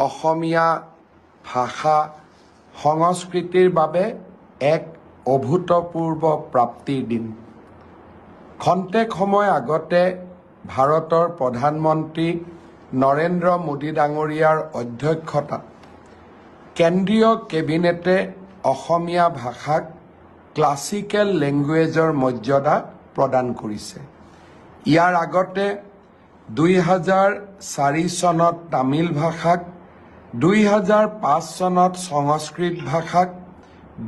অসমীয়া ভাষা সংস্কৃতিৰ বাবে এক অভূতপূৰ্ব প্ৰাপ্তিৰ দিন। খন্তেক সময় আগতে ভাৰতৰ প্ৰধানমন্ত্ৰী নৰেন্দ্ৰ মোদী ডাঙৰীয়াৰ অধ্যক্ষতাত কেন্দ্ৰীয় কেবিনেটে অসমীয়া ভাষাক ক্লাছিকেল লেংগুৱেজৰ মৰ্যাদা প্ৰদান কৰিছে। ইয়াৰ আগতে 2004 চনত তামিল ভাষাক, 2005 চনত সংস্কৃত ভাষাক,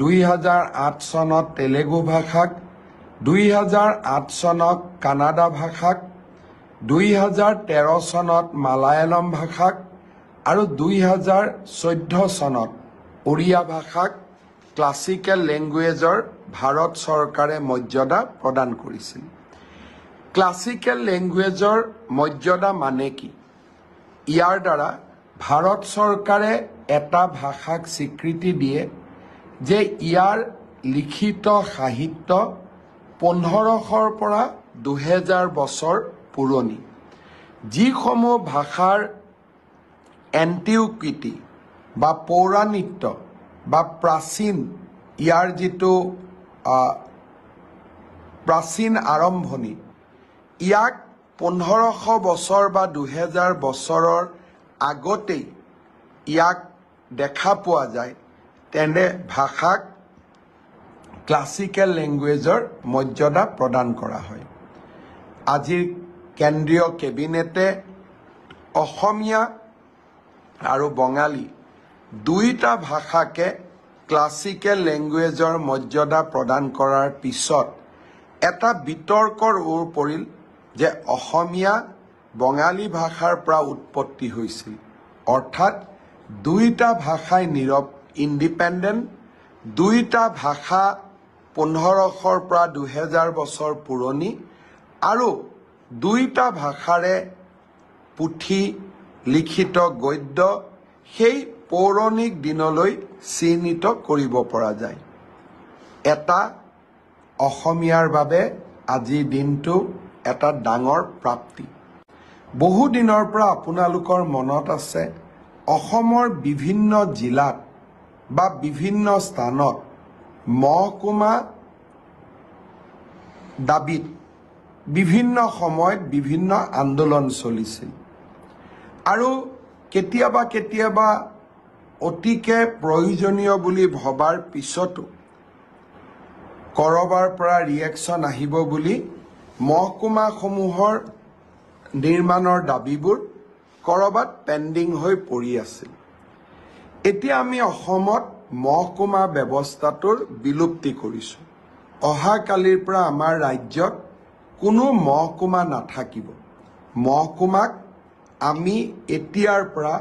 2008 চনত তেলেগু ভাষাক, 2008 চনত কানাডা ভাষাক, 2013 চনত মালায়ালম ভাষাক আৰু 2014 চনত ওড়িয়া ভাষাক ক্লাছিকেল লেংগুৱেজৰ ভাৰত চৰকাৰে মৰ্যাদা প্ৰদান কৰিছিল। ক্লাছিকেল লেংগুৱেজৰ মৰ্যাদা মানে কি? ইয়াৰ দ্বাৰা ভাৰত চৰকাৰে এটা ভাষাক স্বীকৃতি দিয়ে যে ইয়াৰ লিখিত সাহিত্য 1500ৰ পৰা 2000 বছৰ পুৰণি। যিসমূহ ভাষাৰ এণ্টিকুইটি বা পৌৰাণিত্য বা প্ৰাচীন, ইয়াৰ যিটো প্ৰাচীন আৰম্ভণি, ইয়াক 1500 বছৰ বা 2000 বছৰৰ আগতেই ইয়াক দেখা পোৱা যায়, তেনে ভাষাক ক্লাছিকেল লেংগুৱেজৰ মৰ্যাদা প্ৰদান কৰা হয়। আজিৰ কেন্দ্ৰীয় কেবিনেটে অসমীয়া আৰু বঙালী দুয়োটা ভাষাকে ক্লাছিকেল লেংগুৱেজৰ মৰ্যাদা প্ৰদান কৰাৰ পিছত এটা বিতৰ্কৰ ওৰ পৰিল যে অসমীয়া বঙালী ভাষাৰ পৰা উৎপত্তি হৈছিল, অৰ্থাৎ দুয়োটা ভাষাই ইণ্ডিপেণ্ডেণ্ট, দুয়োটা ভাষা 1500ৰ পৰা 2000 বছৰ পুৰণি আৰু দুয়োটা ভাষাৰে পুথি, লিখিত গদ্য সেই পৌৰাণিক দিনলৈ চিহ্নিত কৰিব পৰা যায়। এটা অসমীয়াৰ বাবে আজিৰ দিনটো এটা ডাঙৰ প্ৰাপ্তি। বহু দিনৰ পৰা আপোনালোকৰ মনত আছে, অসমৰ বিভিন্ন জিলাত বা বিভিন্ন স্থানত মহকুমা দাবীত বিভিন্ন সময়ত বিভিন্ন আন্দোলন চলিছিল আৰু কেতিয়াবা কেতিয়াবা অতিকে প্ৰয়োজনীয় বুলি ভবাৰ পিছতো কৰবাৰ পৰা ৰিয়েকশ্যন আহিব বুলি মহকুমাসমূহৰ নিৰ্মাণৰ দাবীবোৰ কৰবাত পেণ্ডিং হৈ পৰি আছিল। এতিয়া আমি অসমত মহকুমা ব্যৱস্থাটোৰ বিলুপ্তি কৰিছোঁ। অহাকালিৰ পৰা আমাৰ ৰাজ্যত কোনো মহকুমা নাথাকিব। মহকুমাক আমি এতিয়াৰ পৰা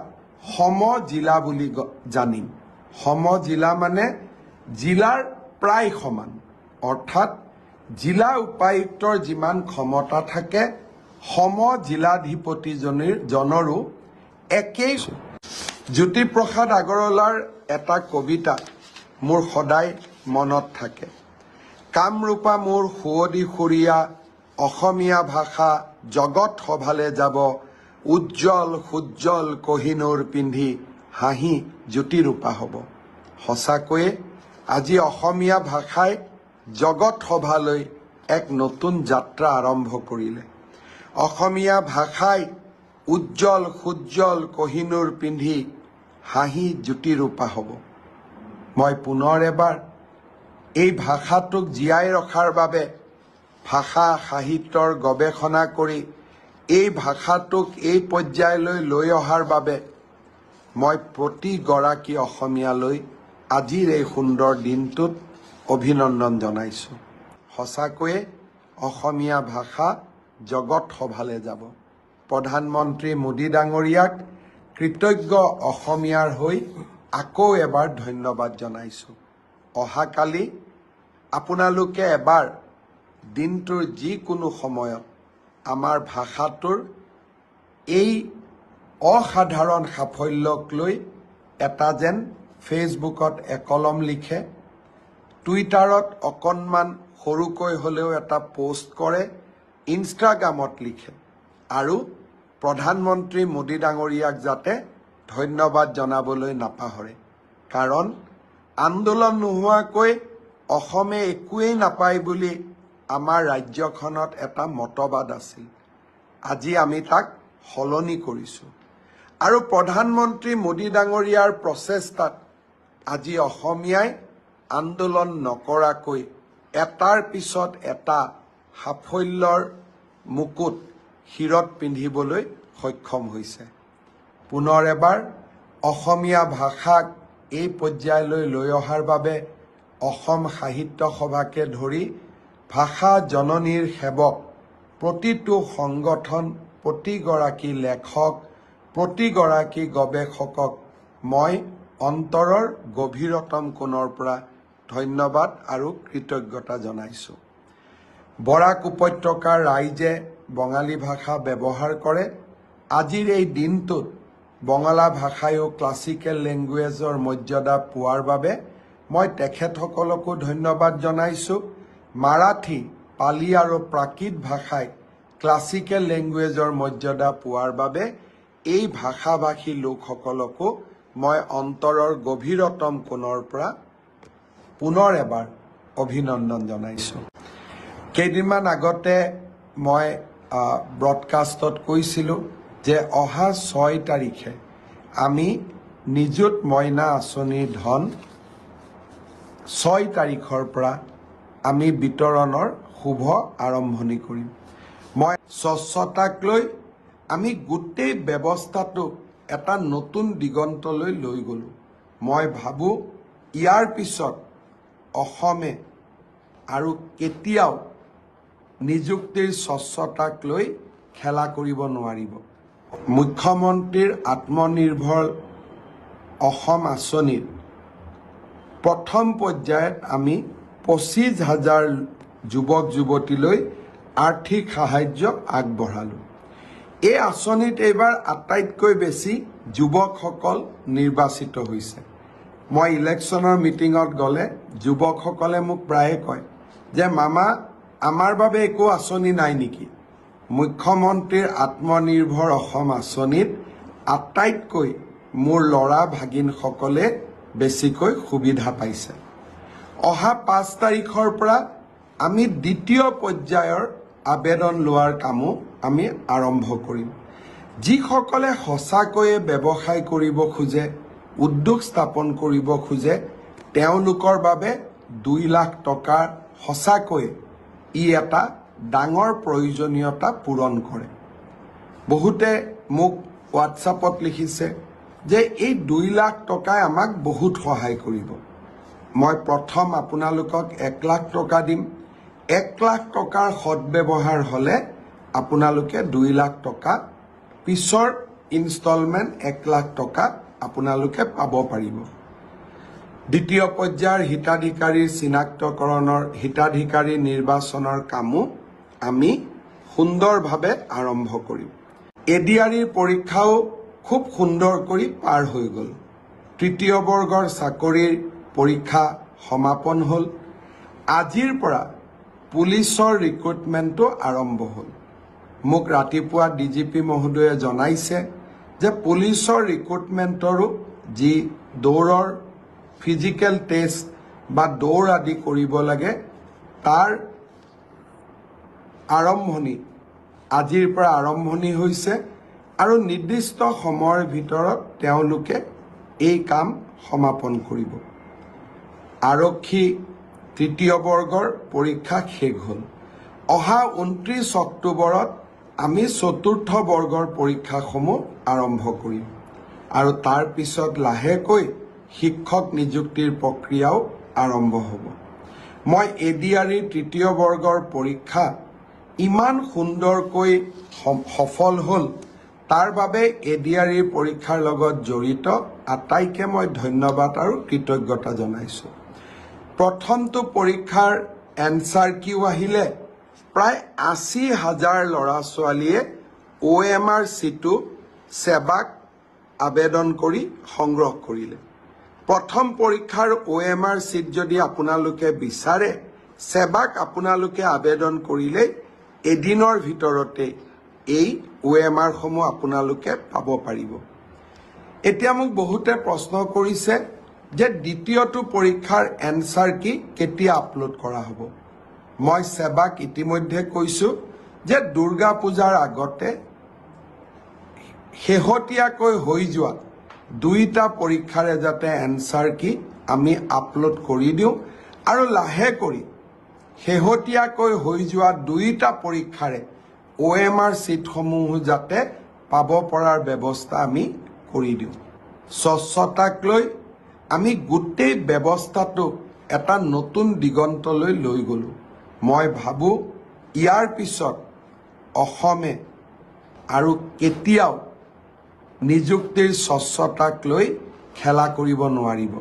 সমজিলা বুলি জানিম। সমজিলা মানে জিলাৰ প্ৰায় সমান, অৰ্থাৎ জিলা উপায়ুক্তৰ যিমান ক্ষমতা থাকে সমজিলাধিপতিজনৰো একেই। জ্যোতিপ্ৰসাদ আগৰৱালাৰ এটা কবিতা মোৰ সদায় মনত থাকে। কামৰূপা মোৰ সুৱদী সুৰীয়া, অসমীয়া ভাষা জগত সভালে যাব, উজ্জ্বল সুজ্জ্বল কহিনুৰ পিন্ধি হাঁহি জ্যোতিৰূপা হ'ব। সঁচাকৈয়ে আজি অসমীয়া ভাষাই জগত সভালৈ এক নতুন যাত্ৰা আৰম্ভ কৰিলে। অসমীয়া ভাষাই উজ্জ্বল সুজ্জ্বল কহিনুৰ পিন্ধি হাঁহি জ্যোতিৰূপা হ'ব। মই পুনৰ এবাৰ এই ভাষাটোক জীয়াই ৰখাৰ বাবে ভাষা সাহিত্যৰ গৱেষণা কৰি এই ভাষাটোক এই পৰ্যায়লৈ লৈ অহাৰ বাবে মই প্ৰতিগৰাকী অসমীয়ালৈ আজিৰ এই সুন্দৰ দিনটোত অভিনন্দন জনাইছোঁ। সঁচাকৈয়ে অসমীয়া ভাষা জগত সভালে যাব। প্ৰধানমন্ত্ৰী মোদী ডাঙৰীয়াক কৃতজ্ঞ অসমীয়াৰ হৈ আকৌ এবাৰ ধন্যবাদ জনাইছোঁ। অহাকালি আপোনালোকে এবাৰ দিনটোৰ যিকোনো সময়ত আমাৰ ভাষাটোৰ এই অসাধাৰণ সাফল্যক লৈ এটা যেন ফেচবুকত একলম লিখে, টুইটাৰত অকণমান সৰুকৈ হ'লেও এটা পোষ্ট কৰে, ইনষ্টাগ্ৰামত লিখে আৰু প্ৰধানমন্ত্ৰী মোদী ডাঙৰীয়াক যাতে ধন্যবাদ জনাবলৈ নাপাহৰে কাৰণ আন্দোলন নোহোৱাকৈ অসমে একোৱেই নাপায় বুলি আমাৰ ৰাজ্যখনত এটা মতবাদ আছিল আজি আমি তাক সলনি কৰিছোঁ আৰু প্ৰধানমন্ত্ৰী মোদী ডাঙৰীয়াৰ প্ৰচেষ্টাত আজি অসমীয়াই আন্দোলন নকৰাকৈ এটাৰ পিছত এটা সাফল্যৰ মুকুট শিৰত পিন্ধিবলৈ সক্ষম হৈছে পুনৰ এবাৰ অসমীয়া ভাষাক এই পৰ্যায়লৈ লৈ অহাৰ বাবে অসম সাহিত্য সভাকে ধৰি ভাষা জননীৰ সেৱক প্ৰতিটো সংগঠন প্ৰতিগৰাকী লেখক প্ৰতিগৰাকী গৱেষকক মই অন্তৰৰ গভীৰতম কোণৰ পৰা ধন্যবাদ আৰু কৃতজ্ঞতা জনাইছোঁ বৰাক উপত্যকাৰ ৰাইজে বঙালী ভাষা ব্যৱহাৰ কৰে আজিৰ এই দিনটোত বঙলা ভাষায়ো ক্লাছিকেল লেংগুৱেজৰ মৰ্যাদা পোৱাৰ বাবে মই তেখেতসকলকো ধন্যবাদ জনাইছোঁ মাৰাঠী পালি আৰু প্ৰাকৃত ভাষাই ক্লাছিকেল লেংগুৱেজৰ মৰ্যাদা পোৱাৰ বাবে এই ভাষাভাষী লোকসকলকো মই অন্তৰৰ গভীৰতম কোণৰ পৰা পুনৰ এবাৰ অভিনন্দন জনাইছোঁ কেইদিনমান আগতে মই ব্ৰডকাষ্টত কৈছিলোঁ যে অহা 6 তাৰিখে আমি নিযুত মইনা আঁচনিৰ ধন 6 তাৰিখৰ পৰা আমি বিতৰণৰ শুভ আৰম্ভণি কৰিম মই স্বচ্ছতাক লৈ আমি গোটেই ব্যৱস্থাটো এটা নতুন দিগন্তলৈ লৈ গ'লোঁ মই ভাবোঁ ইয়াৰ পিছত অসমে আৰু কেতিয়াও নিযুক্তিৰ স্বচ্ছতাক লৈ খেলা কৰিব নোৱাৰিব মুখ্যমন্ত্ৰীৰ আত্মনিৰ্ভৰ অসম আঁচনিৰ প্ৰথম পৰ্যায়ত আমি 25,000 যুৱক যুৱতীলৈ আৰ্থিক সাহায্য আগবঢ়ালোঁ এই আঁচনিত এইবাৰ আটাইতকৈ বেছি যুৱকসকল নিৰ্বাচিত হৈছে মই ইলেকশ্যনৰ মিটিঙত গ'লে যুৱকসকলে মোক প্ৰায়ে কয় যে মামা আমাৰ বাবে একো আঁচনি নাই নেকি মুখ্যমন্ত্ৰীৰ আত্মনিৰ্ভৰ অসম আঁচনিত আটাইতকৈ মোৰ ল'ৰা ভাগিনসকলে বেছিকৈ সুবিধা পাইছে অহা 5 তাৰিখৰ পৰা আমি দ্বিতীয় পৰ্যায়ৰ আবেদন লোৱাৰ কামো আমি আৰম্ভ কৰিম যিসকলে সঁচাকৈয়ে ব্যৱসায় কৰিব খোজে উদ্যোগ স্থাপন কৰিব খোজে তেওঁলোকৰ বাবে 2 লাখ টকা সঁচাকৈ ই এটা ডাঙৰ প্ৰয়োজনীয়তা পূৰণ কৰে বহুতে মোক হোৱাটছআপত লিখিছে যে এই 2 লাখ টকাই আমাক বহুত সহায় কৰিব মই প্ৰথম আপোনালোকক 1 লাখ টকা দিম 1 লাখ টকাৰ সদ্ব্যৱহাৰ হ'লে আপোনালোকে 2 লাখ টকা পিছৰ ইনষ্টলমেণ্ট 1 লাখ টকা আপোনালোকে পাব পাৰিব দ্বিতীয় পৰ্যায়ৰ হিতাধিকাৰীৰ চিনাক্তকৰণৰ হিতাধিকাৰী নিৰ্বাচনৰ কামো আমি সুন্দৰভাৱে আৰম্ভ কৰিম এডিআৰিৰ পৰীক্ষাও খুব সুন্দৰ কৰি পাৰ হৈ গ'ল তৃতীয় বৰ্গৰ চাকৰিৰ পৰীক্ষা সমাপন হ'ল আজিৰ পৰা পুলিচৰ ৰিক্ৰুটমেণ্টটো আৰম্ভ হ'ল মোক ৰাতিপুৱা ডিজিপি মহোদয়ে জনাইছে যে পুলিচৰ ৰিক্ৰুটমেণ্টৰো যি দৌৰৰ ফিজিকেল টেষ্ট বা দৌৰ আদি কৰিব লাগে তাৰ আৰম্ভণি আজিৰ পৰা আৰম্ভণি হৈছে আৰু নিৰ্দিষ্ট সময়ৰ ভিতৰত তেওঁলোকে এই কাম সমাপন কৰিব আৰক্ষী তৃতীয় বৰ্গৰ পৰীক্ষা শেষ হ'ল অহা 29 অক্টোবৰত আমি চতুৰ্থ বৰ্গৰ পৰীক্ষাসমূহ আৰম্ভ কৰিম আৰু তাৰ পিছত লাহেকৈ শিক্ষক নিযুক্তিৰ প্ৰক্ৰিয়াও আৰম্ভ হ'ব মই এডিআৰিৰ তৃতীয় বৰ্গৰ পৰীক্ষা ইমান সুন্দৰকৈ সফল হ'ল তাৰ বাবে এডিআৰিৰ পৰীক্ষাৰ লগত জড়িত আটাইকে মই ধন্যবাদ আৰু কৃতজ্ঞতা জনাইছোঁ প্ৰথমটো পৰীক্ষাৰ এনসাৰ কিউ আহিলে প্ৰায় 80,000 ল'ৰা ছোৱালীয়ে OMR চিটটো সেৱাক আবেদন কৰি সংগ্ৰহ কৰিলে প্ৰথম পৰীক্ষাৰ OMR চিট যদি আপোনালোকে বিচাৰে সেৱাক আপোনালোকে আবেদন কৰিলে এদিনৰ ভিতৰতে এই OMR সমূহ আপোনালোকে পাব পাৰিব এতিয়া মোক বহুতে প্ৰশ্ন কৰিছে যে দ্বিতীয়টো পৰীক্ষাৰ এনসাৰ কি, কেতিয়া আপলোড কৰা হ'ব। মই সেৱাক ইতিমধ্যে কৈছোঁ যে দুৰ্গা পূজাৰ আগতে শেহতীয়াকৈ হৈ যোৱা দুইটা পৰীক্ষাৰে যাতে এনসাৰ কি আমি আপলোড কৰি দিওঁ আৰু লাহে কৰি শেহতীয়াকৈ হৈ যোৱা দুইটা পৰীক্ষাৰে OMR চিটসমূহ যাতে পাব পৰাৰ ব্যৱস্থা আমি কৰি দিওঁ। স্বচ্ছতাক লৈ আমি গোটেই ব্যৱস্থাটো এটা নতুন দিগন্তলৈ লৈ গ'লোঁ। মই ভাবোঁ ইয়াৰ পিছত অসমে আৰু কেতিয়াও নিযুক্তিৰ স্বচ্ছতাক লৈ খেলা কৰিব নোৱাৰিব।